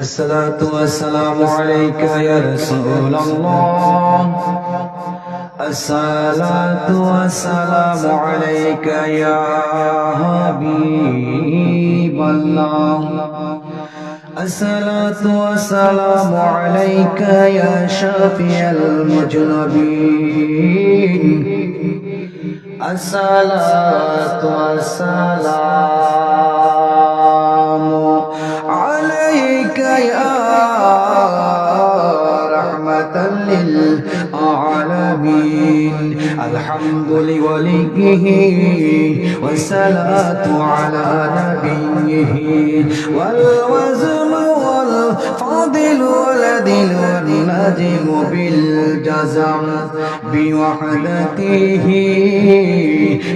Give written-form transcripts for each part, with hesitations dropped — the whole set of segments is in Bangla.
الصلاة والسلام عليك يا رسول الله. الصلاة والسلام عليك يا حبيب الله. الصلاة والسلام عليك يا شفيع المذنبين. الصلاة والسلام عليك يا رحمة للعالمين. الحمد لوليه والصلاة على نبيه والوزن والفضل والعدل والنجم بالجزم بوحدته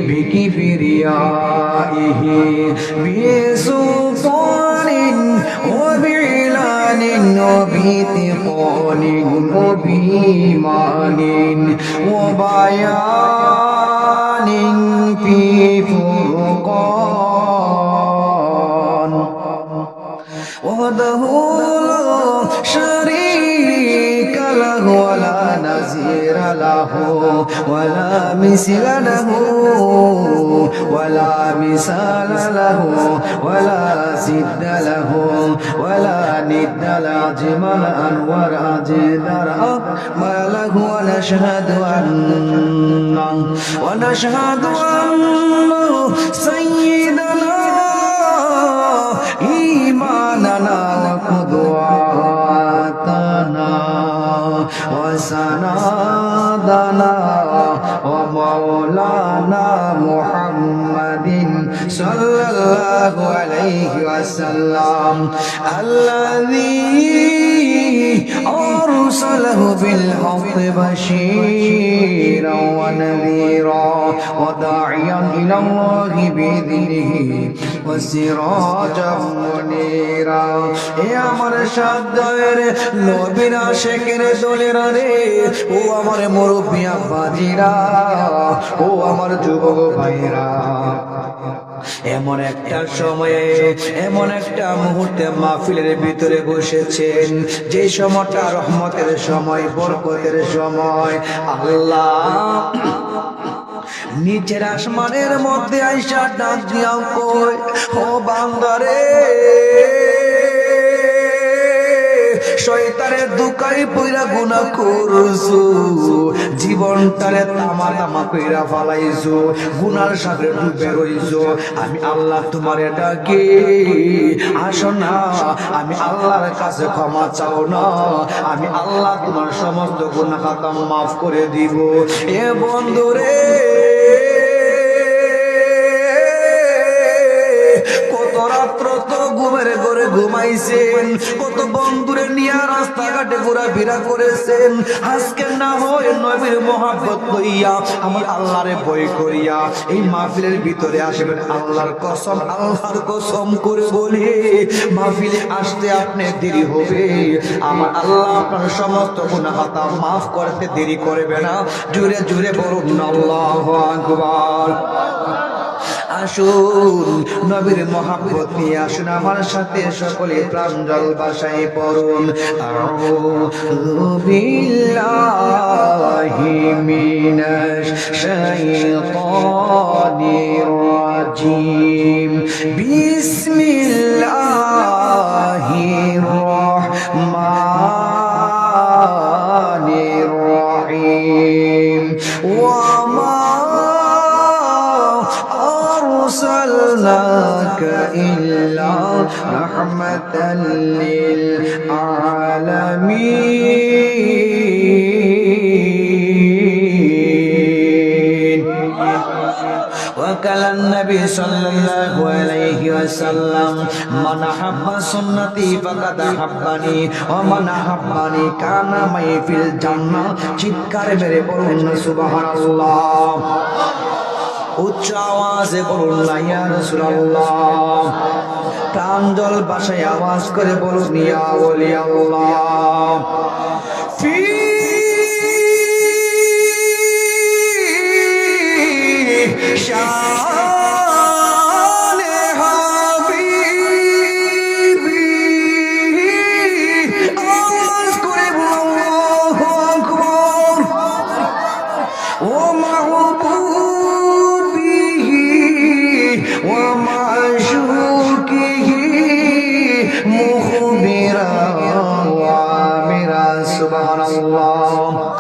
بكبريائه بسلطان وبإعلان وبإتقان وبإيمان وبيان في فرقان وحده لا شريك له ولا نظير له ولا مثل له ولا مثال له ولا سد له ولا ند لا جمال أنور أجدر ما له ونشهد أنه سيدنا إيماننا وقدوتنا وسندنا ومولانا محمد صلى الله عليه وسلم الذي أرسله بالحق بشيرا ونذيرا وداعيا إلى الله بإذنه وسراجا منيرا. يا আমার সাধ্যের নবীর আশিকের দলেরা রে, ও আমার মুরব্বি আব্বাজিরা, ও আমার যুবক ভাইরা, এমন একটা সময়ে এমন একটা মুহূর্তে মাহফিলের ভিতরে বসেছেন যে সময়টা রহমতের সময়, বরকতের সময়। আল্লাহ নিচের আসমানের মধ্যে আইসা ডাক দিয়াও কই, ও বান্দারে, শয়তানের দুকাই পইরা গুনাহ করছো, জীবনটারে তামা তামা কইরা ফালাইছো, গুনার সাথে ডুবে রইছো। আমি আল্লাহ তোমারে ডাকি, আসো না, আমি আল্লাহর কাছে ক্ষমা চাও না, আমি আল্লাহ তোমার সমস্ত গুনাহ খাতা মাফ করে দিব। এ বন্ধুরে, কত রাত্র তো ঘুমের ঘরে ঘুমাইছেন, কত বন্ধুরে নিয়ে রাস্তাঘাটে ঘোরাফেরা করেছেন, আজকে না হয় নবীর মহব্বত লইয়া আমার আল্লাহরে ভয় করিয়া এই মাহফিলের ভিতরে আসবেন। আল্লাহর কসম করে বলি, মাহফিলে আসতে আপনি দেরি হবে, আমার আল্লাহ আপনার সমস্ত গুনাহ খাতা মাফ করতে দেরি করবে না। জোরে জোরে বলুন আল্লাহু আকবার। আসুন নবীর মহব্বত নিয়ে আসুন আমার সাথে সকলে প্রাঞ্জল ভাষায় পড়ুন, আউযু বিল্লাহি মিনাশ শাইতানির রাজিম, বিসমিল্লাহির রহমানির রহিম। أرسلناك إلا رحمة للعالمين. وقال النبي صلى الله عليه وسلم من أحب سنتي فقد أحبني ومن أحبني كان معي في الجنة. চিৎকার মেরে বলুন সুবহানাল্লাহ, উচ্চ আওয়াজে বলুন না ইয়া রাসূলুল্লাহ, প্রাঞ্জল ভাষায় আওয়াজ করে বলুন ইয়া ওলি আল্লাহ। ফি শানে হাবিবি كبيرا وعامرا سبحان الله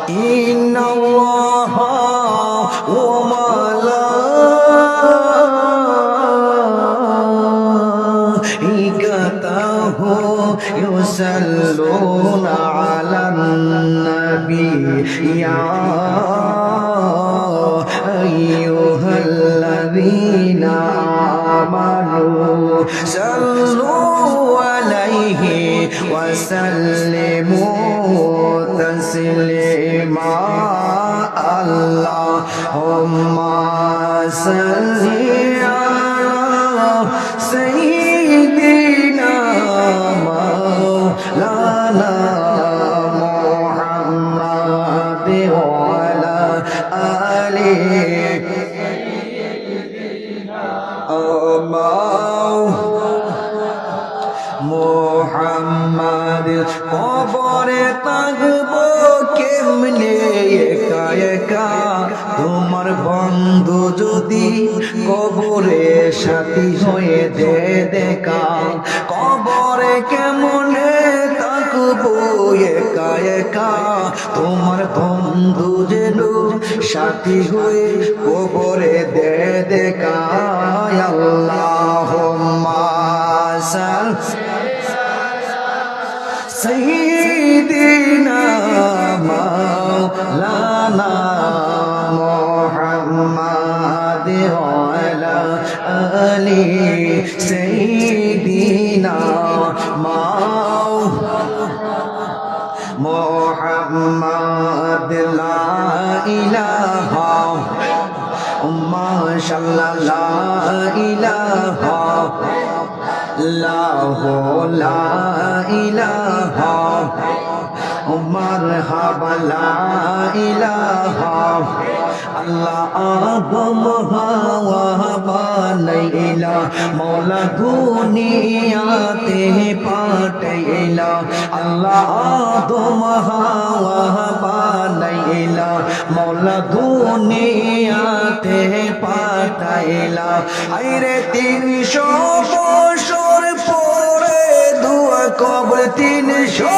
إن الله وملائكته يصلون على النبي يا أيها الذين آمنوا صلوا عليه وسلموا تسليما اللهم صل على سيدنا مولانا محمد وعلى آله মোহাম্মদ কবরে থাকব কেমনে একা একা তোমার বন্ধু যদি কবরে সাথী হয়ে দে দেখা কবরে কেমনে থাকব একা একা তোমার বন্ধু যেন সাথী হয়ে কবরে দে দেখা আল্লাহুম্মা سيدنا مولانا محمد وعلى آل سيدنا محمد لا إله ما شاء الله لا إله لا إله مرحبا لا إله আল্লাহ আদম হাওয়া বানাইলা মওলা দুনিয়াতে পাঠাইলা আল্লাহ আদম হাওয়া বানাইলা মওলা দুনিয়াতে পাঠাইলা আইরে 300 বছর পরে দোয়া কবুল 300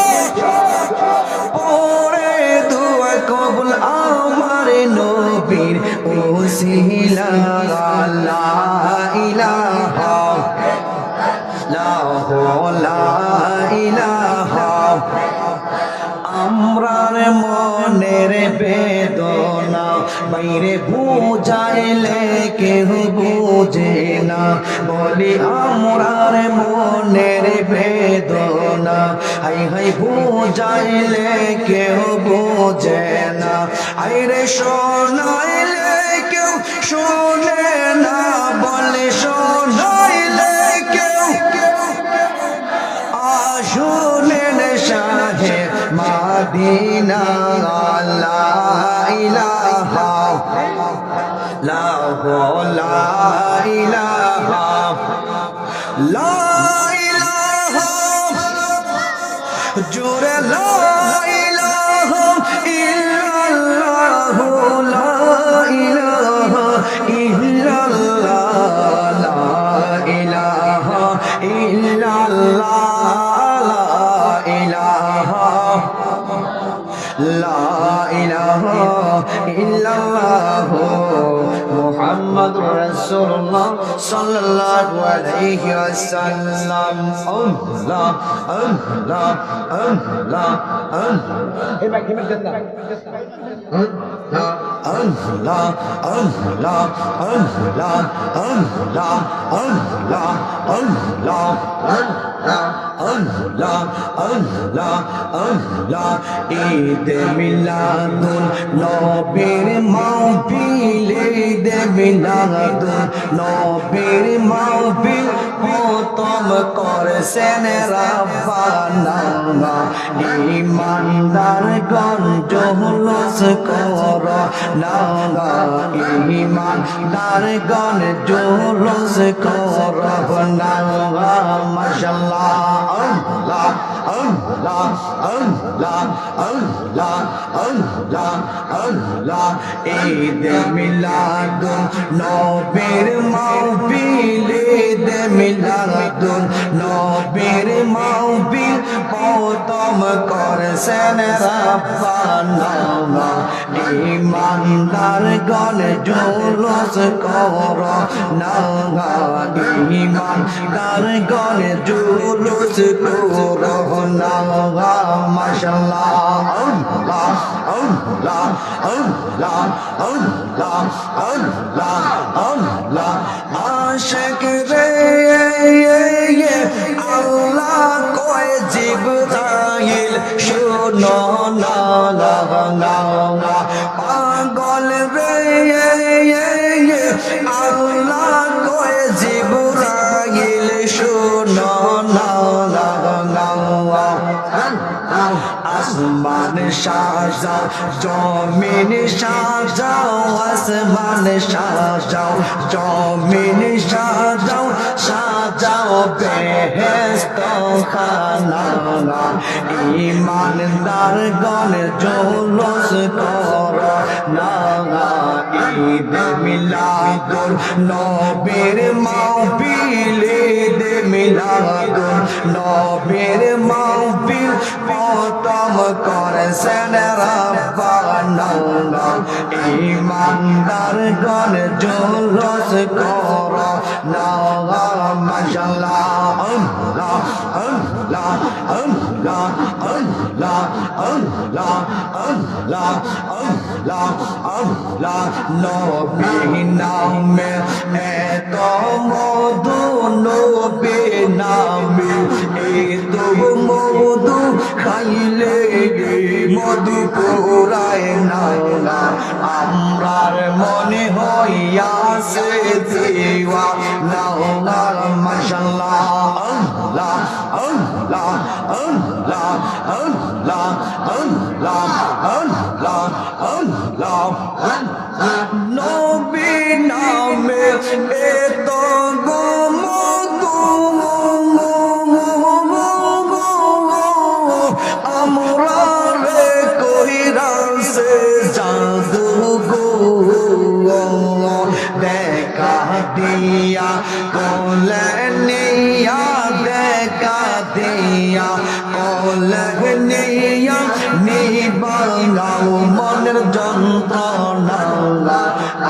পরে দোয়া কবুল আমার নবীর ওসিলা লা ইলাহা লা ইলাহা আমরার মনের বেদনা বাইরে বুঝাইলে কেহ বুঝে না বলি আমরার মনের বেদনা হাই হাই বুঝাইলে কেহ বুঝে না আইরে শোনাইলে কেউ শোনে না বলে শোনাইলে কেউ শুনেন শাহে মাদিনা লা ইলাহা লা ইলাহা লা ইলাহা জোরে লা ইলাহা ইল্লাল্লাহু লা ইলাহা ইল্লাল্লাহ লা ইলাহা ইল্লাল্লাহ লা ইলাহা ইল্লাল্লাহ মুহাম্মাদুর রাসূলুল্লাহ সাল্লাল্লাহু আলাইহি ওয়াসাল্লাম আল্লাহ আল্লাহ আল্লাহ আল্লাহ এবার কি মেজেন না আল্লাহ আল্লাহ আল্লাহ আল্লাহ আল্লাহ আল্লাহ আল্লাহ আল্লাহ আল্লাহ ঈদ মিলাদুন নবীর মাহফিল ঈদ মিলাদুন নবীর মাহফিল খতম করেছেন রাব্বানা ঈমানদার গণ জুলুস কর না ঈমানদার গণ জুলুস কর না মাশাআল্লাহ আল্লাহ আল্লাহ আল্লাহ আল্লাহ আল্লাহ আল্লাহ ঈদ মিলাদুন নবীর মাহফিল ঈদ মিলাদুন নবীর মাহফিল প্রথম করেছেন রাব্বানা ইমানদার গণ জুলুস কর না ইমানদার গণ জুলুস কর না মাশাআল্লাহ আল্লাহ আল্লাহ আল্লাহ আল্লাহ আল্লাহ আল্লাহ আশিক রে আল্লাহ কয় জিবরাইল শোনো না পাগল রে আল্লাহ কয় জিবরাইল শোনো না আসমান সাজাও জমিন সাজাও আসমান সাজাও জমিন সাজাও সাজাও বেহেশত খানা ইমানদার গণ জুলুস কর না ঈদ মিলাদুন নবীর মাহফিল ঈদ মিলাদুন নবীর মাহফিল প্রথম করেছেন রাব্বানা ইমানদার গণ জুলুস কর না মাশাআল্লাহ আল্লাহ আল্লাহ আল্লাহ আল্লাহ আল্লাহ আল্লাহ আল্লাহ আল্লাহ নবী নামে এত মধু নবী নামে এত মধু খাইলে মধু পুরায় না আমরার মনে হইয়াছে দিওয়ানা মাশাআল্লাহ আল্লাহ আল্লাহ আল্লাহ আল্লাহ আল্লাহ আল্লাহ আল্লাহ নবী নামে এত মধু আমরা রে কইরাছে জাদু গো দেখা দিয়া কোলে নিয়া দেখা দিয়া কোলে নিয়া নিবাও মনের যন্ত্রণা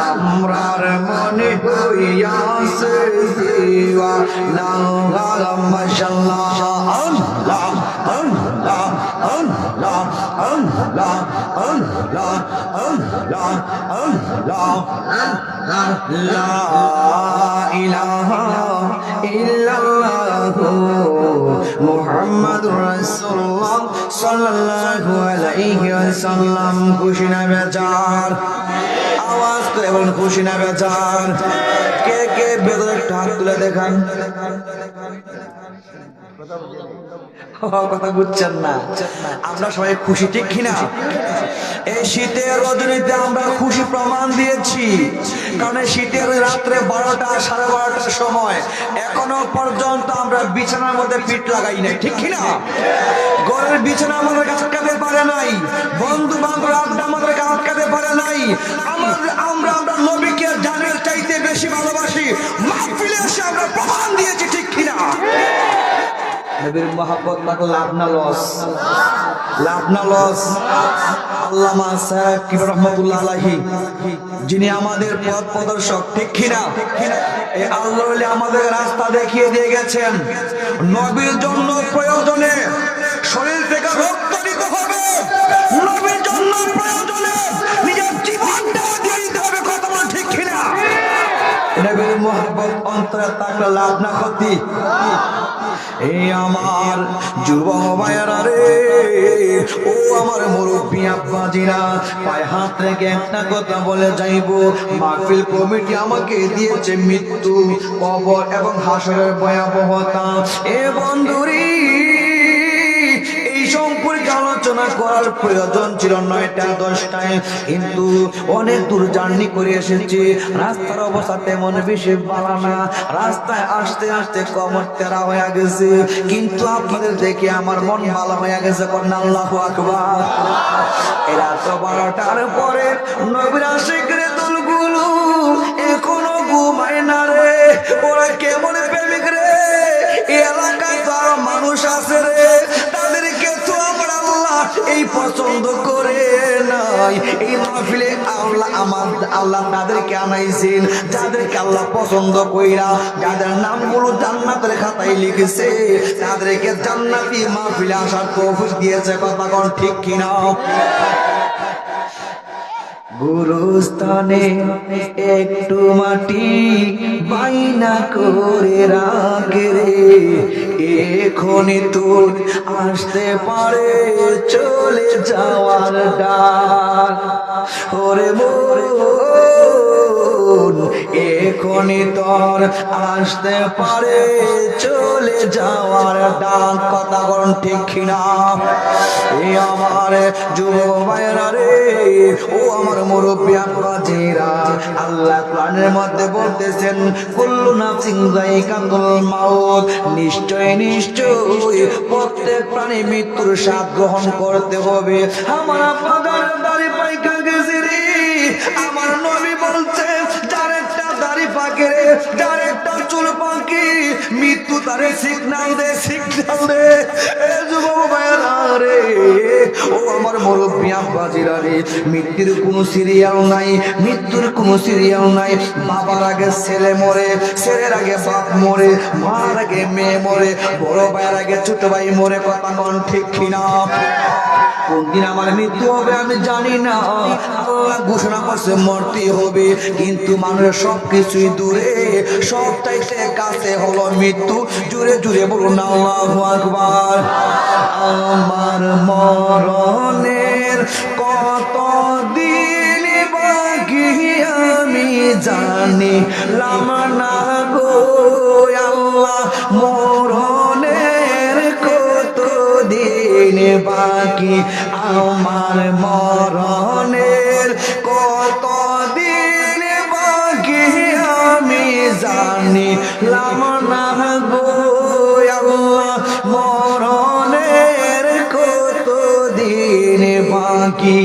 আমরার মনে হইয়াছে দিওয়ানা মাশাআল্লাহ আল্লাহ আল্লাহ আল্লাহ আল্লাহ আল্লাহ আল্লাহ আল্লাহ লা ইলাহা ইল্লাল্লাহু মুহাম্মাদুর রাসূলুল্লাহ সাল্লাল্লাহু আলাইহি ওয়াসাল্লাম খুশি না বেজার আওয়াজ করে বলুন খুশি না বেজার কে কে বেদর হাত তুলে দেখান কথা বুঝছেন না আমরা সবাই খুশি ঠিক কিনা এই শীতের রজনীতে আমরা খুশি প্রমাণ দিয়েছি কারণ শীতের রাত্রে 12টা 12:30টার সময় এখনো পর্যন্ত আমরা বিছানার মধ্যে পিঠ লাগাই নাই ঠিক কিনা ঘরের বিছানা আমাদেরকে আটকাতে পারে নাই বন্ধু বান্ধব আড্ডা আমাদেরকে আটকাতে পারে নাই আমরা নবীকে জানের চাইতে বেশি ভালোবাসি মাহফিলে এসে আমরা প্রমাণ দিয়েছি ঠিক কিনা নবীর মহব্বত লাগলো লাভ না লস আল্লামা সাকিব রহমাতুল্লাহ আলাইহি যিনি আমাদের পথ প্রদর্শক ঠিক কিনা এই আল্লাহ আমাদের রাস্তা দেখিয়ে দিয়ে গেছেন নবীর জন্য প্রয়োজনে শরীর থেকে রক্ত দিতে হবে নবীর জন্য প্রয়োজনে নিজের জীবনটা দিয়ে দিতে হবে কথা বল ঠিক কিনা নবীর মহব্বত অন্তরে থাকলে লাভ না ক্ষতি এই আমার যুবক ভাইয়েরা রে ও আমার মুরব্বী আব্বাজিরা পায়ে হাত রেখে একটা কথা বলে যাইবো মাহফিল কমিটি আমাকে দিয়েছে মৃত্যু কবর এবং হাসরের ভয়াবহতা এ বন্ধুরি এই সম্পর্কে আলোচনা আলোচনা করার প্রয়োজন ছিল 9টা 10টায়, কিন্তু অনেক দূর জার্নি করে এসেছি, রাস্তার অবস্থা তেমন বেশি ভালো না, রাস্তায় আসতে আসতে কমর তেরা হয়ে গেছে, কিন্তু আপনাদের দেখে আমার মন ভালো হয়ে গেছে। আল্লাহু আকবার। এরা তো 12টার পরে নবীর আশিকরে দলগুলো এখনো ঘুমায় না রে। ওরা কেমন প্রেমিক রে, এলাকায় তো আরো মানুষ আছে রে, তাদেরকে তো আমরা আল্লাহ এই পছন্দ করে নাই। এই মাহফিলে আল্লাহ তাদেরকে আনাইছেন যাদেরকে আল্লাহ পছন্দ কইরা, যাদের নামগুলো জান্নাতের খাতায় লিখেছে, তাদেরকে জান্নাতি মাহফিলে আসার তৌফিক দিয়েছে। কথা কোন ঠিক কিনা? গুরুস্থানে একটু মাটি বাইনা করে রাখে রে, এখনই তোর আসতে পারে চলে যাওয়ার ডাক। ওরে মন, এখনই তোর আসতে পারে চলে যাওয়ার ডাক। কথা কোন ঠিক কিনা? এ আমার যুবক ভাইরা রে, ও আমার মুরব্বী আব্বাজিরা, আল্লাহ কোরআনের মধ্যে বলতেছেন কুল্লু নাফসিন যায়িকাতুল মাউত, নিশ্চয় নিশ্চয় প্রত্যেক প্রাণী মৃত্যুর স্বাদ গ্রহণ করতে হবে। আমার আপনাদের দাড়ি পাইকা গেছে রে, আমার নবী বলছে যার একটা দাড়ি পাকে রে, যার একটা চুল পাকে, মৃত্যু তারে সিগন্যাল দে, সিগন্যাল দে। এ যুবক ভাইরা রে, ও আমার মুরব্বী আব্বাজিরা রে, মৃত্যুর কোনো সিরিয়াল নাই, মৃত্যুর কোনো সিরিয়াল নাই। বাবার আগে ছেলে মরে, ছেলের আগে বাপ মরে, মার আগে মেয়ে মরে, বড় ভাইয়ের আগে ছোট ভাই মরে। কথা কোন ঠিক কিনা? কোন দিন আমার মৃত্যু হবে আমি জানি না, আল্লাহ ঘোষণা করছে মরতে হবে, কিন্তু মানুষের সবকিছুই দূরে, সবটাইতে কাছে হলো মৃত্যু। জুড়ে জুড়ে বলুন আল্লাহু আকবার। আমার মরণের কত দিন বাকি আমি জানি লামানা গো আল্লাহ, মরণের কত দিন বাকি, আমার মরণের কত দিন বাকি আমি জানি লামানা গো আল্লাহ, মরণের কত দিন বাকি।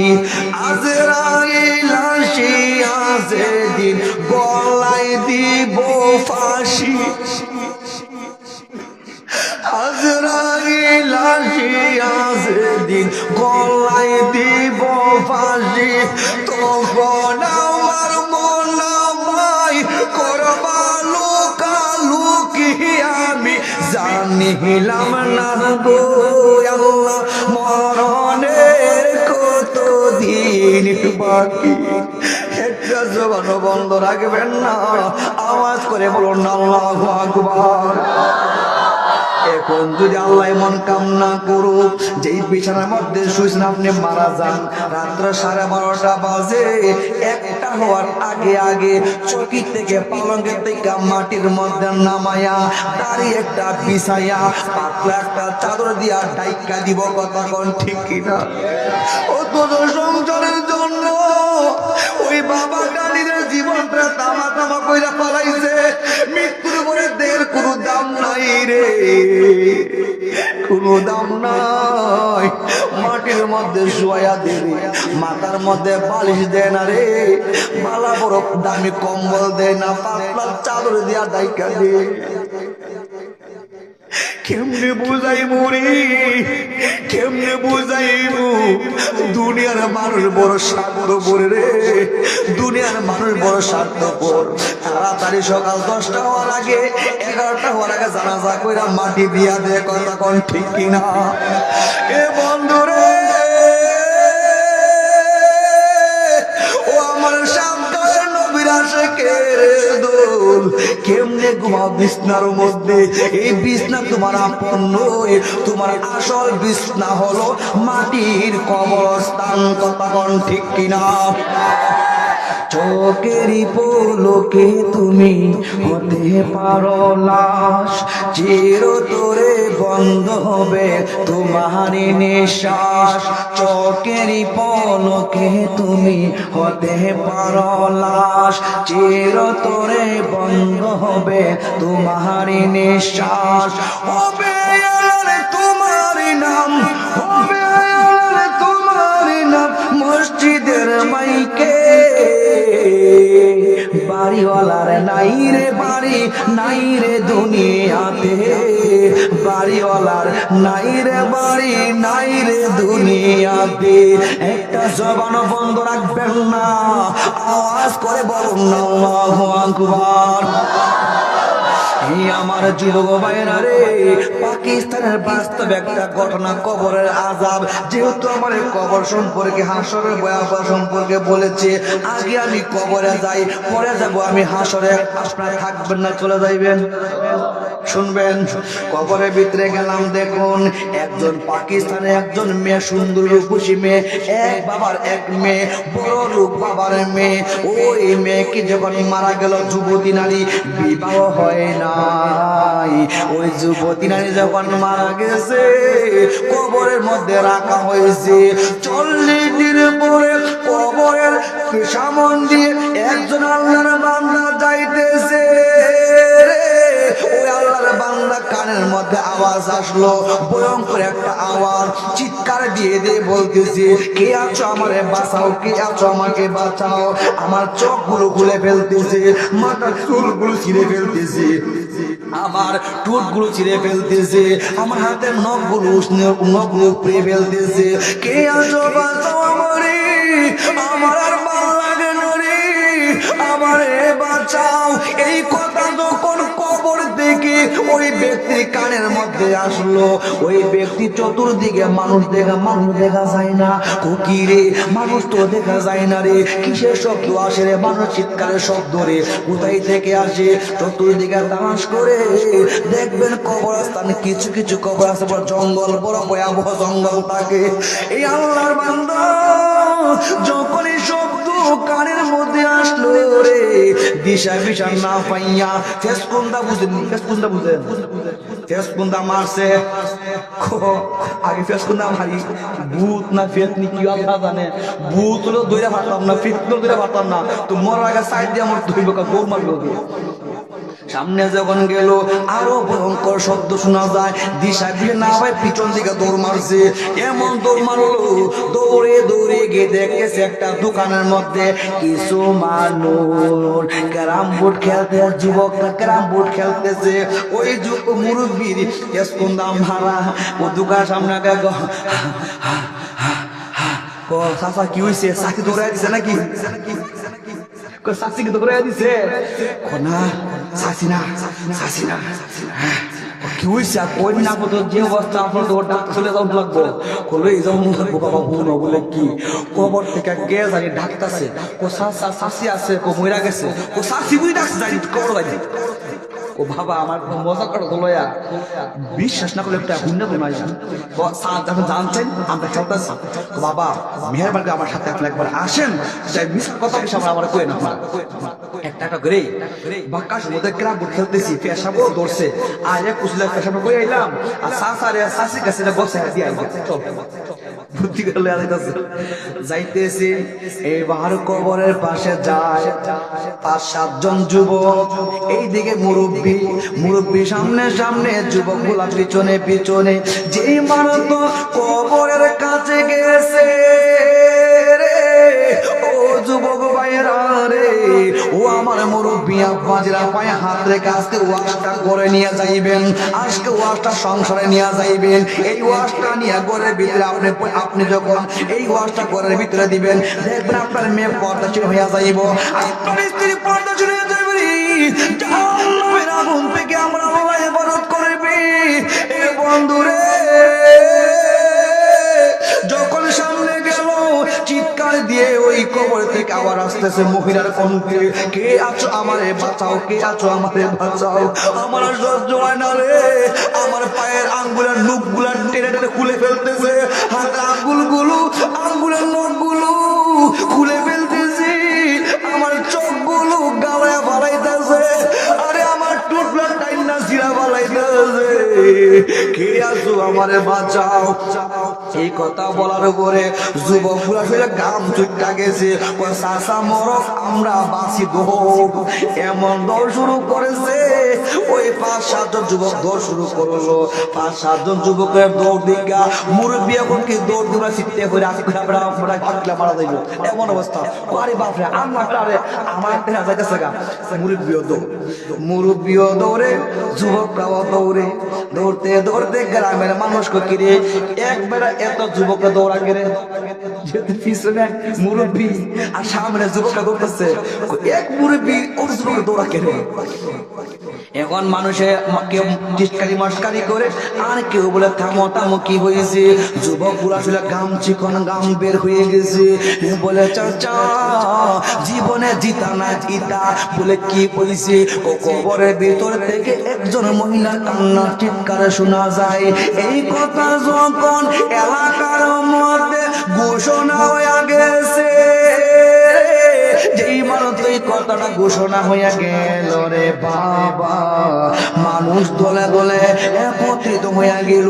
আজরাইল আসিয়া যেদিন গলায় দিব ফাঁসি, আজরাইল আসিয়া যেদিন গলায় দিব ফাঁসি, তখন আমার মন ভাই করবা লুকালুকি আমি জানিলাম না গো আল্লাহ, মরণের কত দিন বাকি। একটা জবান বন্ধ রাখবেন না, আওয়াজ করে বলুন আল্লাহু আকবার। এখন যদি আল্লাহ মন কামনা করুক, যেই বিছানার মধ্যে শুয়েছেন আপনি মারা যান, রাত্র 12:30 বাজে, 1টা হওয়ার আগে আগে চৌকি থেকে পালঙ্কের থেকে মাটির মধ্যে নামায়া দাঁড়িয়ে একটা বিছাইয়া পাতলা একটা চাদর দিয়া ডাইকা দিব। কথা কোন ঠিক কিনা? অথচ সংসারের জন্য ওই বাবা গাড়ির জীবনটা তামা তামা কইরা পালাইছে। মৃত্যুর পরে দেহের কোনো দাম নাই রে, কোনো দাম নাই। মাটির মধ্যে শুয়াইয়া দেবে, মাথার মধ্যে বালিশ দেয় না রে, মালা বড় দামি কম্বল দেয় না, পাতলা চাদর দিয়া ডাইকা দে। কেমনে বুঝাইবো রে, কেমনে বুঝাইবো? দুনিয়ার মানুষ বড় স্বার্থপর রে, দুনিয়ার মানুষ বড় স্বার্থপর। তাড়াতাড়ি সকাল 10টা হওয়ার আগে, 11টা হওয়ার আগে জানাজা কইরা মাটি দিয়া দেয়। কথা কোন ঠিক কিনা? এ বন্ধু রে, ও আমার সামনের নবীর আশিকের দোল, কেমনে ঘুমাও বিছনার মধ্যে? এই বিছনা তোমার আপন নয়, তোমার আসল বিছনা হলো মাটির কবরস্থান। কথা কোন ঠিক কিনা? চোখেরই পলকে তুমি হতে পারো লাশ, চিরতরে বন্ধ হবে তোমার নিঃশ্বাস। চোখেরই পলকে তুমি হতে পারো লাশ, চিরতরে বন্ধ হবে তোমার নিঃশ্বাস। হবে তোমার নাম, হবে তোমার নাম মসজিদের মাইকে। বাড়িওয়ালার নাই রে বাড়ি, নাই রে দুনিয়াতে। বাড়িওয়ালার নাই রে বাড়ি, নাই রে দুনিয়াতে। একটা জবান বন্ধ রাখবেন না, আওয়াজ করে বলুন না আল্লাহু আকবার। আমার যুবক ভাইরা রে, পাকিস্তানের বাস্তব একটা ঘটনা, কবরের আযাব। যেহেতু আমার কবর সম্পর্কে, হাসরের ভয়াবহ সম্পর্কে বলেছে, আগে আমি কবরে যাই, পরে যাব আমি হাসরে। আপনারা থাকবেন না চলে যাইবেন? শুনবেন। কবরের ভিতরে গেলাম, দেখুন একজন পাকিস্তানের একজন মেয়ে, সুন্দর রূপসী মেয়ে, এক বাবার এক মেয়ে, বড় লোক বাবার মেয়ে। ওই মেয়েকে যখন মারা গেল, যুবতী নারী, বিবাহ হয় নাই। ওই যুবতী নারী যখন মারা গেছে, কবরের মধ্যে রাখা হয়েছে। 40 দিন পরে কবরের সামন দিয়ে একজন আল্লাহর বান্দা যাইতেছে। ওই আল্লাহর বান্দা কানের মধ্যে আওয়াজ আসলো, ভয়ঙ্কর একটা আওয়াজ, চিৎকার দিয়ে দিয়ে বলতেছে, কে আছো আমারে বাঁচাও, কে আছো আমাকে বাঁচাও। আমার চোখগুলো খুলে ফেলতেছে, মাথার চুলগুলো ছিঁড়ে ফেলতেছে, আমার ঠোঁটগুলো ছিঁড়ে ফেলতেছে, আমার হাতের নখগুলো উপড়ে ফেলতেছে। কে আছো বাঁচাও আমারে, আমার আর ভালো লাগে না রে, আমারে বাঁচাও। এই কথা যখন কবর থেকে ওই ব্যক্তির কানের মধ্যে আসলো, ওই ব্যক্তি চতুর্দিকে মানুষ দেখা যায় না। কুকিরে মানুষ তো দেখা যায় না রে, কিসের শব্দ আসে রে? মানুষ চিৎকারের শব্দ রে, কোথায় থেকে আসে? চতুর্দিকে তালাশ করে দেখবেন কবরস্থানে কিছু কিছু কবরস্থান জঙ্গল, বড় ভয়াবহ জঙ্গল থাকে। এই আল্লাহর বান্দা যখন এই শব্দ কানের মধ্যে আসলো রে, দিশা বিশা না পাইয়া ফেসকুন্দা বুঝেন, ফেসকুন্দা বুঝেন, ফেসকুন্দা মারছে। আগে ফেসকুন্দা মারি, ভূত না ফেতনি কি আল্লাহ জানে। ভূত হলো দইরা পারতাম না, ফেতনি দইরা পারতাম না, তো মরার আগে সাইড দিয়ে আমার ধরবে, দৌড় মারবে। সামনে যখন গেল, আরো ভয়ঙ্কর শব্দ শোনা যায়, দিশা বিয়ে না হয় পিছন দিকে দৌড় মারছে। এমন দৌড় মারলো, দৌড়ে দৌড়ে গিয়ে দেখেছে একটা দোকানের মধ্যে কিছু মানুষ ক্যারাম বোর্ড খেলতে, যুবকরা ক্যারাম বোর্ড খেলতেছে। ওই যুবক মুরব্বীর কেসকুন্দা মারা, ও দোকান সামনে চাচা কি হয়েছে? চাকরি দৌড়াই দিছে নাকি? শাসিকে তো করে দিছে না, শাসি না, শাসি না। কি হয়েছে? কই না তো যে অবস্থা, আপনার তো ডাক্তার চলে যাওয়া লাগবো। কলে এই যাও লাগবো বাবা, হুন বলে কি কবর থেকে গে জানি ডাক্তারছে, ও শাসি আছে, ও মইরা গেছে, ও শাসি বুঝি ডাকছে জানি কবর বাজি। ও বাবা আমার মজা করে দলয়া, বিশ্বাস না করলে একটা হুন্না তুমি যখন জানছেন আমরা খেলতেছি, বাবা মেহরবানি আমার সাথে একবার আসেন, যাই মিস কথা কিছু আমার কই না। একটা একটা করে বাক্কাস মধ্যে ক্রাম বোর্ড খেলতেছি, পেশাবো ধরছে, আর এক কুশলে পেশাবো করে আইলাম, আর সাসারে শাসি কাছে বসে দিয়ে আইলাম। চল বুদ্ধি করলে যাইতেছি, এইবার কবরের পাশে যায় 5-7 জন যুবক, এইদিকে মুরব্বী সামনে সামনে, যুবক গুলা পিছনে পিছনে। যেই মানুষ তো কবরের কাছে গেছে রে, ও যুবক ভাইরা রে, ও আমার মুরব্বী আব্বাজিরা পায়ে হাত রেখে আজকে ওয়াজটা করে নিয়ে যাইবেন, আজকে ওয়াজটা সংসারে নিয়ে যাইবেন। এই ওয়াজটা নিয়ে ঘরের ভিতরে আপনি যখন এই ওয়াজটা ঘরের ভিতরে দিবেন, দেখবেন আপনার মেয়ে পর্দাশীল হইয়া যাইব, আপনার স্ত্রী পর্দাশীল হইয়া যাইবে, জাহান্নামের আগুন থেকে আমরা আল্লাহ হেফাজত করবে। এ বন্ধুরে যখন সামনে গেল, চিৎকার দিয়ে ওই কবর থেকে আবার আসতেছে মহিলার কণ্ঠে, কে আছো আমারে বাঁচাও, কে আছো আমারে বাঁচাও। আমার সহ্য হয় না রে, আমার পায়ের আঙ্গুলের নখগুলা টেনে টেনে খুলে ফেলতেছে, হাতের আঙ্গুলের নখগুলো খুলে ফেলতেছি, আমার কিছু আমারে বাঁচাও। এই কথা বলার পরে যুবকগুলা আসলে গাম চুটটা গেছে, চাচা মরক আমরা বাঁচি দৌড়, এমন দৌড় শুরু করেছে। ওই 5-7 জন যুবক দৌড় শুরু করলো। 5-7 জন যুবকের দৌড় দিকা মুরব্বী এখন কি দৌড় দিবা চিত্তে করে আমরা মারা যাইব এমন অবস্থা। আরে বাপরে আমার দেখা যাইতেছে গা। মুরব্বীও দৌড়ে, যুবকরাও দৌড়ে। দৌড়তে দৌড়তে গ্রামের মানুষ কিরে একবারে এত যুবক দৌড়া কেড়ে, পিছনে মুরব্বী আর সামনে যুবকরা দৌড়তেছে, এক মুরব্বী ওর যুবক দৌড়া কেড়ে। এখন মানুষে কেউ টিটকারি মস্কারি করে, আর কেউ বলে থামো থামো কি হয়েছে। যুবক গুলো আসলে গাম চিকন গাম বের হয়ে গেছে, বলে চাচা জীবনে জিতা না জিতা বলে কি হয়েছে। ও কবরের ভিতর থেকে একজন মহিলার কান্নার চিৎকারে শোনা যায়। এই কথা যখন এলাকার মধ্যে ঘোষণা হয়ে গেছে, যেই মানুষ এই কথাটা ঘোষণা হয়ে গেল রে বাবা, মানুষ দলে দলে একত্রিত হয়ে গেল।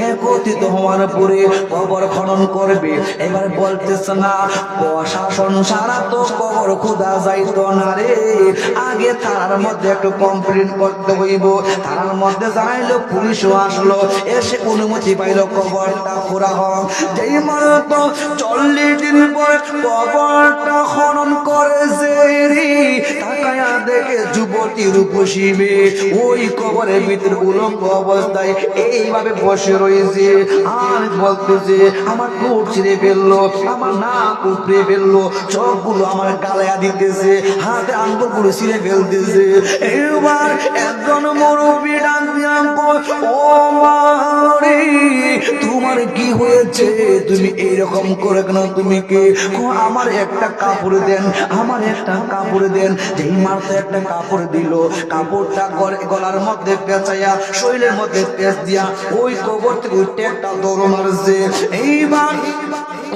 একত্রিত হওয়ার পরে কবর খনন করবে। এবার বলতেছে না প্রশাসন সারা তো কবর খোদা যাইতো না রে, আগে থানার মধ্যে একটু কমপ্লেন করতে হইব। থানার মধ্যে যাইলো, পুলিশও আসলো, এসে অনুমতি পাইল কবরটা খোঁড়া হোক। যেই মানুষ তো 40 দিন পর কবরটা খনন করেছে রে, তাকায়া দেখে যুবতী রূপসী মেয়ে ওই কবরের ভিতরে উলঙ্গ অবস্থায় এইভাবে বসে রয়েছে। আর বলতেছে আমার কোট ছিঁড়ে ফেললো, আমার নাক উপড়ে ফেললো, চোখগুলো আমার গালায়া দিতেছে, হাতে আঙ্গুলগুলো ছিঁড়ে ফেলতেছে। এবার একজন মুরব্বী ডাক দিয়া ও মারে তোমার কি হয়েছে, তুমি এইরকম করে কেন, তুমি কে? আমার একটা কাপড় দেন, আমার একটা কাপড় দেন। যেই মারতে একটা কাপড় দিল, কাপড়টা গলার মধ্যে পেঁচাইয়া শরীরের মধ্যে পেঁচ দিয়া ওই কবর থেকে উঠে একটা দৌড় মারছে। এইবার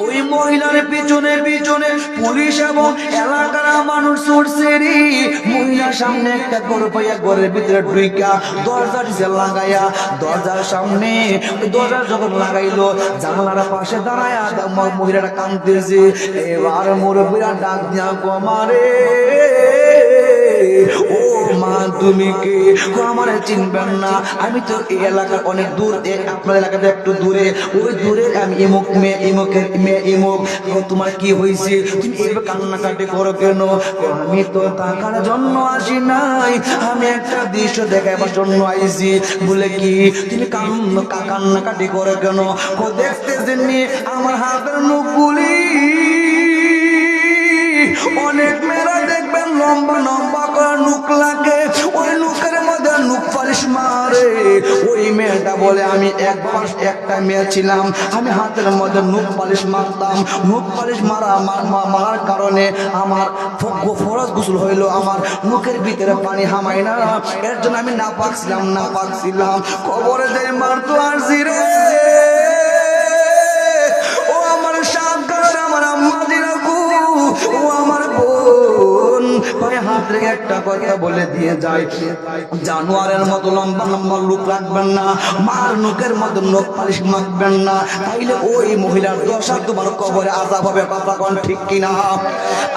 ওই মহিলার পিছনে পিছনে পুলিশ এবং এলাকার মানুষ ছুটছে রে। মহিলার সামনে একটা ঘর পাইয়া ঘরের ভিতরে ঢুইকা দরজা দিছে লাগাইয়া, দরজার সামনে দরজা যখন লাগাইলো জানালার পাশে দাঁড়ায়া মহিলাটা কাঁদতেছে। এবার মুরব্বীরা ডাক দিয়া মারে ও মা তুমি কে? আমার চিনবেন না, আমি তো এই এলাকার অনেক দূর, আপনার এলাকাতে একটু দূরে, ওই দূরে আমি ইমুক মেয়ে, ইমুকের মেয়ে ইমুক। তোমার কি হয়েছে, তুমি এভাবে কান্নাকাটি করো কেন? আমি তো টাকার জন্য আসি নাই, আমি একটা দৃশ্য দেখাবার জন্য আইছি। বলে কি তুমি কান্নাকাটি করো কেন? দেখতেছেন আমার হাতের মুখগুলি, অনেক মেয়েরা দেখবেন লম্বা লম্বা করে নুক লাগে, ওই নুকের মধ্যে নুক পালিশ মারে। ওই মেয়েটা বলে আমি একবার একটা মেয়ে ছিলাম, আমি হাতের মধ্যে নুক পালিশ মারতাম। নুক পালিশ মারার কারণে আমার ফরজ গোসল হইলো, আমার নুকের ভিতরে পানি হামাই না, এর জন্য আমি নাপাক ছিলাম। কবরে যে মারতো আসছি রে, ও আমার সাবধান, আমার আম্মা দিরাকু, ও আমার বোন পায়ে হাত রেখে একটা কথা বলে দিয়ে যায়, জানোয়ারের মতো লম্বা লম্বা লুক রাখবেন না, মার নুকের মতো নখ পালিশ মাখবেন না, তাইলে ওই মহিলার দশা তোমার কবরে আযাব হবে। কথা কোন ঠিক কিনা?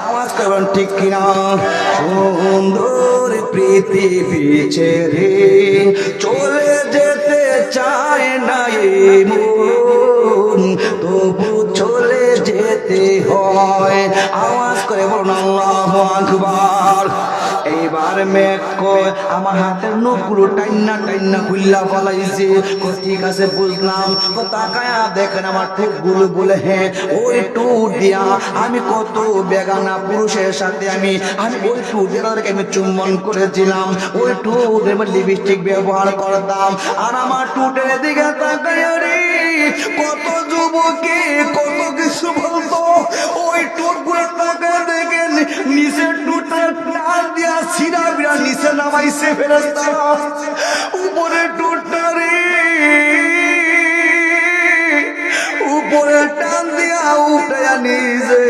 আওয়াজ করবেন ঠিক কিনা? সুন্দর পৃথিবী ছেড়ে চলে যেতে চায় না এই মন, তবু চলে যেতে হয়। আওয়াজ করে বলুন আল্লাহু আকবার। এইবার মেঘ কয় আমার হাতের নখগুলো টাইনা টাইনা খুললা ফলাইছে। ঠিক আছে বুঝলাম, তাকায়া দেখেন আমার ঠোঁটগুলো বলে হ্যাঁ ওই ঠোঁট দিয়া আমি কত বেগানা পুরুষের সাথে আমি ওই ঠোঁট দিয়ে তাদেরকে আমি চুম্বন করেছিলাম, ওই ঠোঁট এবার লিপস্টিক ব্যবহার করতাম। আর আমার ঠোঁটের দিকে তাকায়া রে কত যুবকে কত কিছু বলতো, ওই ঠোঁটগুলো তাকায়া দেখেন নিচের ঠোঁটটা টান দিয়া সিরা বিরা নিচে নামাইছে ফেরেশতারা, উপরে ঠোঁটটা রে উপরে টান দিয়া উঠাইয়া নিজে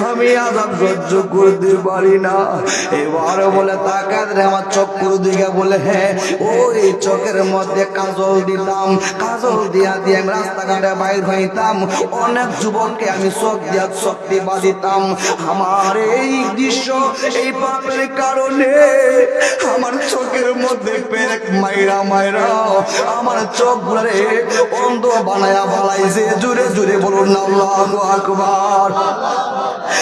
আমি আযাব সহ্য করতে পারি না। এবার বলে তাকাতে আমার চোখের দিকে বলে হ্যাঁ ওই চোখের মধ্যে কাজল দিতাম, কাজল দিয়া দিয়ে আমি রাস্তাঘাটে বাইর হইতাম, অনেক যুবককে আমি চোখ দিয়া শক্তি বাঁধিতাম। আমার এই দৃশ্য এই পাপের কারণে আমার চোখের মধ্যে পেরেক মাইরা মাইরা আমার চোখ গুলারে অন্ধ বানায়া বালাইছে। জুড়ে জুড়ে বলুন আল্লাহু আকবার।